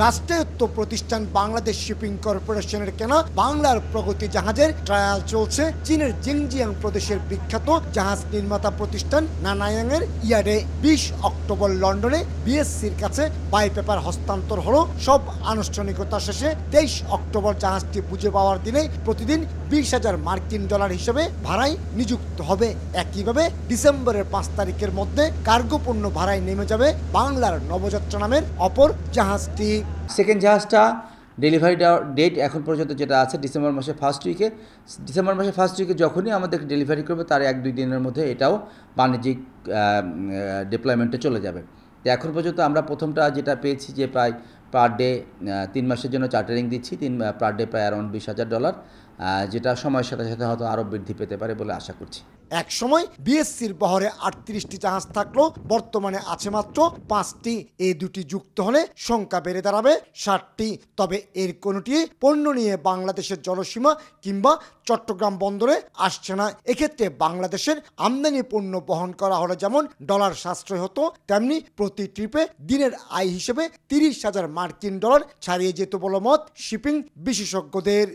রাষ্ট্রায়ত্ত প্রতিষ্ঠান বাংলাদেশ শিপিং কর্পোরেশনের কেনা বাংলার প্রগতি জাহাজের ট্রায়াল চলছে চীনের জিনজিয়াং প্রদেশের বিখ্যাত জাহাজ নির্মাতা প্রতিষ্ঠান নানায়াং এর ইয়ার্ডে। 20 অক্টোবর লন্ডনে বিএসসির কাছে বাই পেপার হস্তান্তর হলো। সব আনুষ্ঠানিকতা শেষে 23 অক্টোবর জাহাজটি বুঝে পাওয়ার দিনে প্রতিদিন 20,000 মার্কিন ডলার হিসেবে ভাড়ায় নিযুক্ত হবে। একইভাবে ডিসেম্বরের 5 তারিখের মধ্যে কার্গো পণ্য ভাড়ায় নেমে যাবে বাংলার নবযাত্রা নামের অপর জাহাজটি। সেকেন্ড জাহাজটা ডেলিভারি ডেট এখন পর্যন্ত যেটা আছে ডিসেম্বর মাসের ফার্স্ট উইকে যখনই আমাদের ডেলিভারি করবে তার 1-2 দিনের মধ্যে এটাও বাণিজ্যিক ডিপ্লয়মেন্টে চলে যাবে। তো এখন পর্যন্ত আমরা প্রথমটা যেটা পেয়েছি যে প্রায় পার ডে 3 মাসের জন্য চার্টারিং দিচ্ছি, পার ডে প্রায় অ্যারাউন্ড $20,000, যেটা সময়ের সাথে সাথে হয়তো আরও বৃদ্ধি পেতে পারে বলে আশা করছি। এক সময় বিএসসির বহরে 38টি জাহাজ থাকলেও বর্তমানে আছে মাত্র 5টি। এই দুটি যুক্ত হলে সংখ্যা বেড়ে দাঁড়াবে 60টি। তবে এর কোনোটি পণ্য নিয়ে বাংলাদেশের জলসীমা কিংবা চট্টগ্রাম বন্দরে আসছে না। এক্ষেত্রে বাংলাদেশের আমদানি পণ্য বহন করা হলে যেমন ডলার সাশ্রয় হতো, তেমনি প্রতি ট্রিপে দিনের আয় হিসেবে 30,000 মার্কিন ডলার ছাড়িয়ে যেত বলে মত শিপিং বিশেষজ্ঞদের।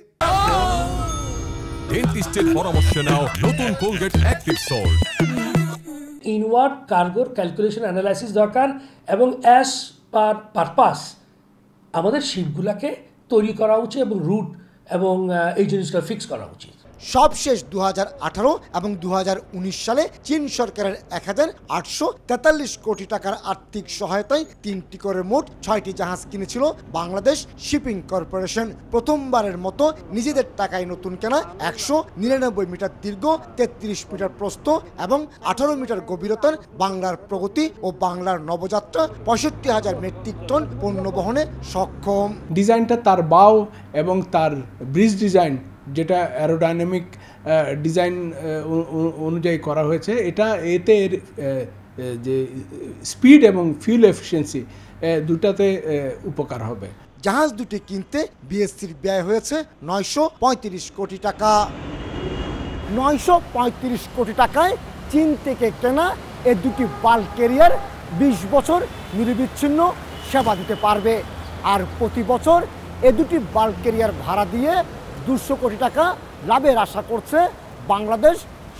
ডেন্টিস্টের পরামর্শ নাও নতুন কোলগেট অ্যাক্টিভ সল্ট। ইনওয়ার্ড কার্গোর ক্যালকুলেশন অ্যানালাইসিস দরকার এবং অ্যাজ পার পারপাস আমাদের শিপগুলোকে তৈরি করা উচিত এবং রুট এবং এই জিনিসগুলো ফিক্স করা উচিত। সবশেষ 2018 এবং 2019 সালে চীন সরকারের 1,843 কোটি টাকার আর্থিক সহায়তায় 3টি করে মোট 6টি জাহাজ কিনেছিল বাংলাদেশ শিপিং কর্পোরেশন। প্রথমবারের মতো নিজেদের টাকায় নতুন কেনা 199 মিটার দীর্ঘ, 33 মিটার প্রস্থ এবং 18 মিটার গভীরতার বাংলার প্রগতি ও বাংলার নবযাত্রা 65,000 মেট্রিক টন পণ্য বহনে সক্ষম। ডিজাইনটা তার বাও এবং তার ব্রিজ ডিজাইন যেটা অ্যারোডাইনামিক ডিজাইন অনুযায়ী করা হয়েছে, এতে যে স্পিড এবং ফিউল এফিসিয়েন্সি দুটাতে উপকার হবে। জাহাজ দুটি কিনতে বিএসসির ব্যয় হয়েছে 935 কোটি টাকা। 935 কোটি টাকায় চীন থেকে কেনা এ দুটি বাল্ক ক্যারিয়ার 20 বছর নিরবিচ্ছিন্ন সেবা দিতে পারবে। আর প্রতি বছর এ দুটি বাল্ক ক্যারিয়ার ভাড়া দিয়ে 200 কোটি টাকা লাভের আশা করছে বাংলাদেশ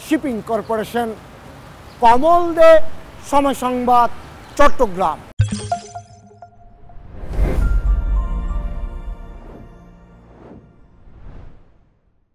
শিপিং কর্পোরেশন। কমল দে, সময় সংবাদ, চট্টগ্রাম।